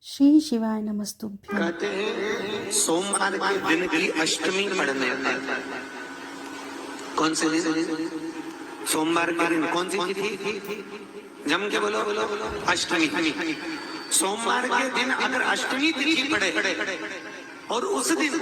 श्री शिवाय नमस्तुभ्यं। कहते हैं सोमवार के दिन की अष्टमी पढ़ने पर। कौन से दिन? सोमवार के दिन कौन सी तिथि? जम के बोलो अष्टमी। सोमवार के दिन अगर अष्टमी तिथि पड़े और उस दिन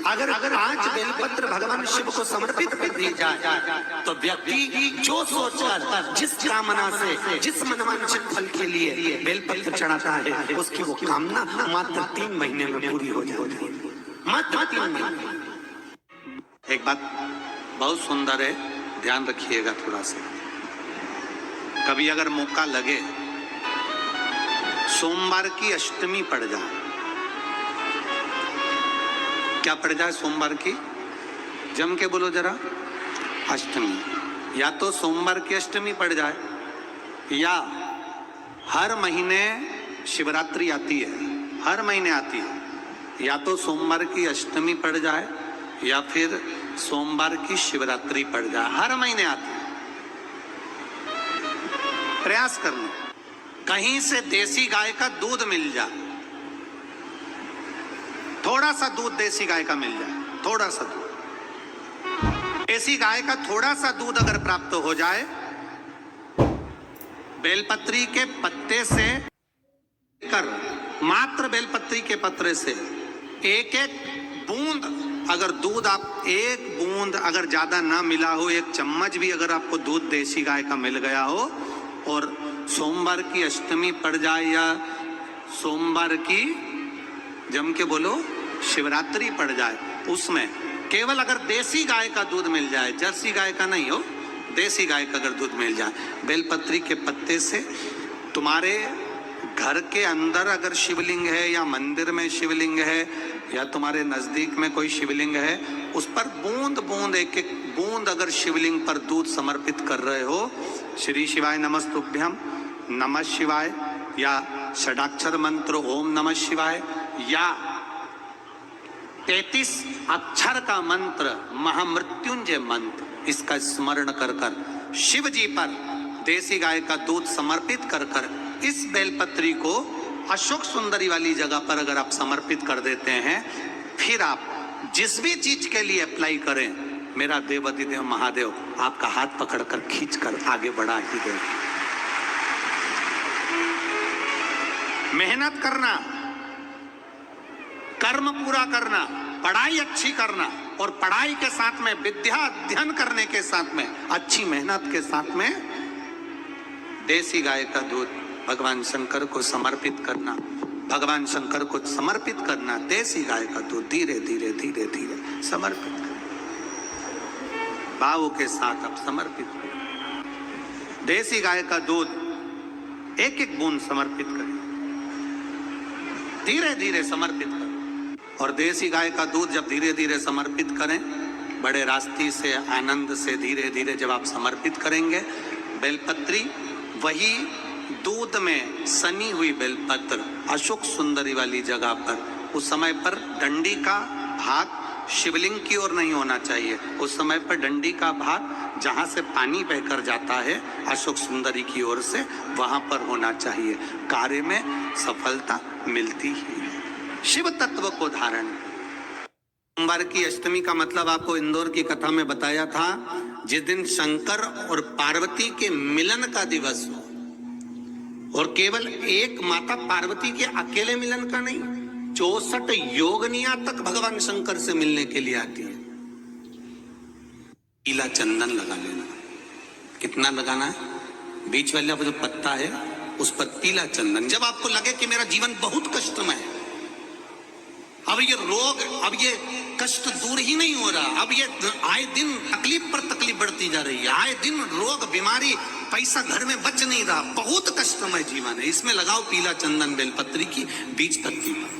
अगर 5 बेलपत्र भगवान शिव को समर्पित कर दी जाए तो व्यक्ति जो सोचकर जिस कामना से जिस मनवांछित फल के लिए बेलपत्र चढ़ाता है उसकी वो कामना मात्र 3 महीने में पूरी हो जाती है। मात्र 3 महीने। एक बात बहुत सुंदर है, ध्यान रखिएगा थोड़ा सा। कभी अगर मौका लगे सोमवार की अष्टमी पड़ जाए, क्या पड़ जाए सोमवार की? जम के बोलो जरा, अष्टमी। या तो सोमवार की अष्टमी पड़ जाए या हर महीने शिवरात्रि आती है, हर महीने आती है। या तो सोमवार की अष्टमी पड़ जाए या फिर सोमवार की शिवरात्रि पड़ जाए, हर महीने आती है। प्रयास करना कहीं से देसी गाय का दूध मिल जाए, थोड़ा सा दूध देसी गाय का मिल जाए, थोड़ा सा दूध देसी गाय का थोड़ा सा दूध अगर प्राप्त हो जाए, बेलपत्री के पत्ते से कर मात्र बेलपत्री के पत्रे से एक एक बूंद अगर दूध, आप एक बूंद अगर ज्यादा ना मिला हो, 1 चम्मच भी अगर आपको दूध देसी गाय का मिल गया हो और सोमवार की अष्टमी पड़ जाए या सोमवार की, जम के बोलो, शिवरात्रि पड़ जाए, उसमें केवल अगर देसी गाय का दूध मिल जाए, जर्सी गाय का नहीं हो, देसी गाय का अगर दूध मिल जाए, बेलपत्री के पत्ते से, तुम्हारे घर के अंदर अगर शिवलिंग है या मंदिर में शिवलिंग है या तुम्हारे नजदीक में कोई शिवलिंग है, उस पर बूंद बूंद एक एक बूंद अगर शिवलिंग पर दूध समर्पित कर रहे हो, श्री शिवाय नमस्तुभ्यम, नमः शिवाय या षडाक्षर मंत्र ओम नमः शिवाय या 33 अक्षर का मंत्र महामृत्युंजय मंत्र, इसका स्मरण कर कर शिव जी पर देसी गाय का दूध समर्पित कर कर इस बेलपत्री को अशोक सुंदरी वाली जगह पर अगर आप समर्पित कर देते हैं, फिर आप जिस भी चीज के लिए अप्लाई करें, मेरा देवाधिदेव महादेव आपका हाथ पकड़कर खींचकर आगे बढ़ा ही दे। मेहनत करना, कर्म पूरा करना, पढ़ाई अच्छी करना और पढ़ाई के साथ में विद्या अध्ययन करने के साथ में अच्छी मेहनत के साथ में देसी गाय का दूध भगवान शंकर को समर्पित करना, भगवान शंकर को समर्पित करना, देसी गाय का दूध धीरे धीरे धीरे धीरे समर्पित करना, भावों के साथ आप समर्पित करें। देसी गाय का दूध एक एक बूंद समर्पित करें, धीरे धीरे समर्पित करें। और देसी गाय का दूध जब धीरे धीरे समर्पित करें, बड़े रास्ते से आनंद से धीरे धीरे जब आप समर्पित करेंगे, बेलपत्री वही दूध में सनी हुई बेलपत्र अशोक सुंदरी वाली जगह पर, उस समय पर डंडी का भाग शिवलिंग की ओर नहीं होना चाहिए, उस समय पर डंडी का भाग जहां से पानी बहकर जाता है अशोक सुंदरी की ओर से, वहां पर होना चाहिए। कार्य में सफलता मिलती ही है। शिव तत्व को धारण। सोमवार की अष्टमी का मतलब आपको इंदौर की कथा में बताया था, जिस दिन शंकर और पार्वती के मिलन का दिवस हो, और केवल एक माता पार्वती के अकेले मिलन का नहीं, 64 योगनिया तक भगवान शंकर से मिलने के लिए आती है। पीला चंदन लगा लेना। कितना लगाना है? बीच वाला जो पत्ता है उस पर पीला चंदन। जब आपको लगे कि मेरा जीवन बहुत कष्टमय है, अब ये रोग, अब ये कष्ट दूर ही नहीं हो रहा, अब ये आए दिन तकलीफ पर तकलीफ बढ़ती जा रही है, आए दिन रोग बीमारी, पैसा घर में बच नहीं रहा, बहुत कष्टमय जीवन है, इसमें लगाओ पीला चंदन बेलपत्री की बीज पत्ती पर।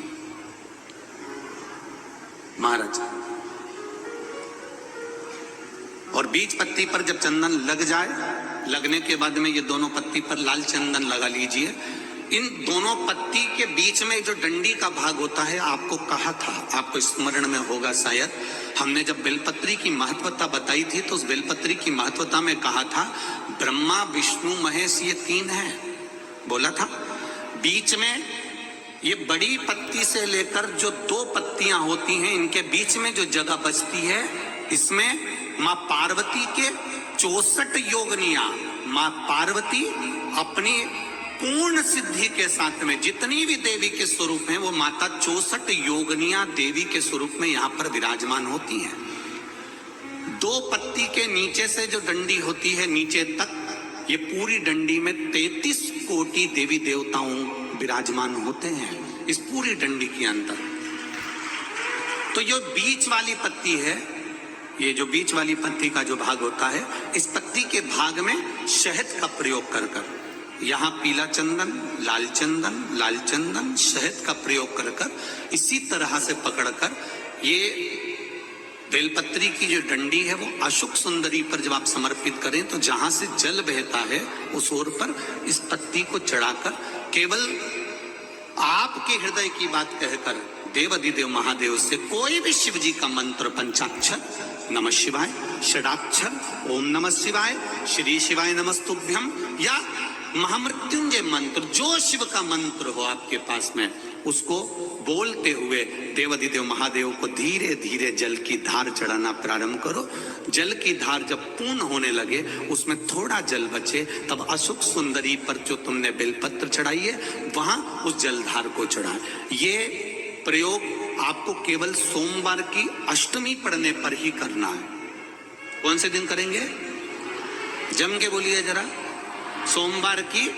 महाराज, और बीज पत्ती पर जब चंदन लग जाए, लगने के बाद में ये दोनों पत्ती पर लाल चंदन लगा लीजिए। इन दोनों पत्ती के बीच में जो डंडी का भाग होता है, आपको कहा था, आपको स्मरण में होगा शायद, हमने जब बेलपत्री की महत्वता बताई थी तो उस बेलपत्री की महत्वता में कहा था ब्रह्मा विष्णु महेश ये 3 हैं, बोला था। बीच में ये बड़ी पत्ती से लेकर जो 2 पत्तियां होती हैं, इनके बीच में जो जगह बचती है, इसमें मां पार्वती के 64 योगनियां, मां पार्वती अपनी पूर्ण सिद्धि के साथ में जितनी भी देवी के स्वरूप हैं, वो माता 64 योगनियां देवी के स्वरूप में यहां पर विराजमान होती हैं। 2 पत्ती के नीचे से जो डंडी होती है नीचे तक, ये पूरी डंडी में 33 कोटि देवी देवताओं विराजमान होते हैं इस पूरी डंडी के अंदर। तो ये बीच वाली पत्ती है, ये जो बीच वाली पत्ती का जो भाग होता है, इस पत्ती के भाग में शहद का प्रयोग कर कर, यहाँ पीला चंदन, लाल चंदन, शहद का प्रयोग कर कर, इसी तरह से पकड़कर ये बेलपत्री की जो डंडी है वो अशुक सुंदरी पर जब आप समर्पित करें तो जहां से जल बहता है उस ओर पर इस पत्ती को चढ़ाकर केवल आपके हृदय की बात कहकर देवाधिदेव महादेव से कोई भी शिव जी का मंत्र, पंचाक्षर नमः शिवाय, षडाक्षर ओम नमः शिवाय, श्री शिवाय नमस्तुभ्यम, या महामृत्युंजय मंत्र, जो शिव का मंत्र हो आपके पास में, उसको बोलते हुए देवाधिदेव महादेव को धीरे धीरे जल की धार चढ़ाना प्रारंभ करो। जल की धार जब पूर्ण होने लगे, उसमें थोड़ा जल बचे, तब अशुक सुंदरी पर जो तुमने बेलपत्र चढ़ाई है वहां उस जलधार को चढ़ाए। ये प्रयोग आपको केवल सोमवार की अष्टमी पढ़ने पर ही करना है। कौन से दिन करेंगे? जम के बोलिए जरा। सोमवार की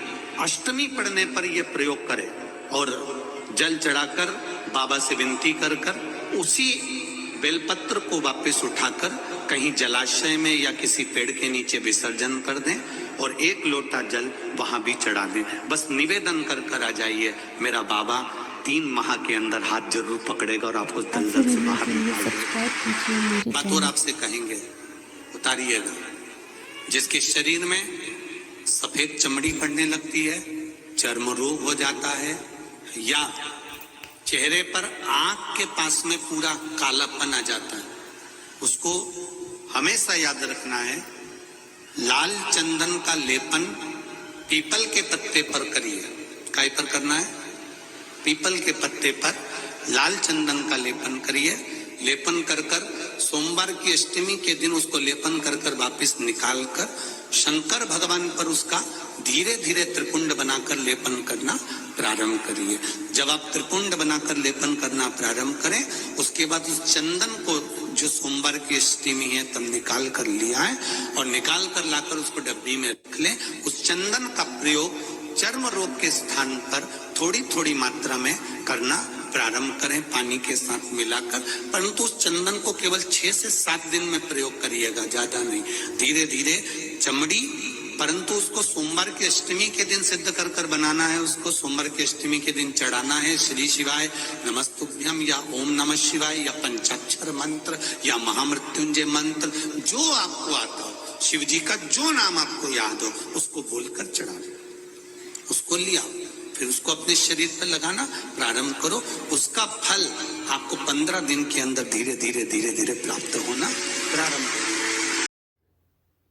अष्टमी पढ़ने पर यह प्रयोग करें और जल चढ़ाकर बाबा से विनती कर कर उसी बेलपत्र को वापस उठाकर कहीं जलाशय में या किसी पेड़ के नीचे विसर्जन कर दें और 1 लोटा जल वहां भी चढ़ा दें। बस निवेदन कर कर आ जाइए, मेरा बाबा 3 माह के अंदर हाथ जरूर पकड़ेगा और आपको दलदल से बाहर निकालेगा। बात और आपसे कहेंगे, उतारिएगा। जिसके शरीर में सफेद चमड़ी पड़ने लगती है, चर्म रोग हो जाता है, या चेहरे पर आंख के पास में पूरा कालापन आ जाता है, उसको हमेशा याद रखना है, लाल चंदन का लेपन पीपल के पत्ते पर करिए। काय पर करना है? पीपल के पत्ते पर लाल चंदन का लेपन करिए। लेपन कर कर सोमवार की अष्टमी के दिन उसको लेपन कर कर वापिस निकाल कर शंकर भगवान पर उसका धीरे धीरे त्रिपुंड बनाकर लेपन करना प्रारंभ करिए। जब आप त्रिपुंड बनाकर लेपन करना प्रारंभ करें, उसके बाद उस चंदन को जो सोमवार की अष्टमी है तब निकाल कर लिया है और निकाल कर लाकर उसको डब्बी में रख लें। उस चंदन का प्रयोग चर्म रोग के स्थान पर थोड़ी थोड़ी मात्रा में करना प्रारंभ करें, पानी के साथ मिलाकर। परंतु उस चंदन को केवल 6 से 7 दिन में प्रयोग करिएगा, ज्यादा नहीं। धीरे धीरे चमड़ी, परंतु उसको सोमवार की अष्टमी के दिन सिद्ध कर कर बनाना है, उसको सोमवार की अष्टमी के दिन चढ़ाना है। श्री शिवाय नमस्तुभ्यम या ओम नमः शिवाय या पंचाक्षर मंत्र या महामृत्युंजय मंत्र, जो आपको आता हो, शिव जी का जो नाम आपको याद हो, उसको बोलकर चढ़ा, उसको लिया, फिर उसको अपने शरीर पर लगाना प्रारंभ करो। उसका फल आपको 15 दिन के अंदर धीरे धीरे प्राप्त होना प्रारंभ हो।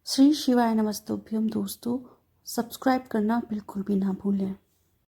श्री शिवाय नमस्तुभ्यम दोस्तों, सब्सक्राइब करना बिल्कुल भी ना भूलें।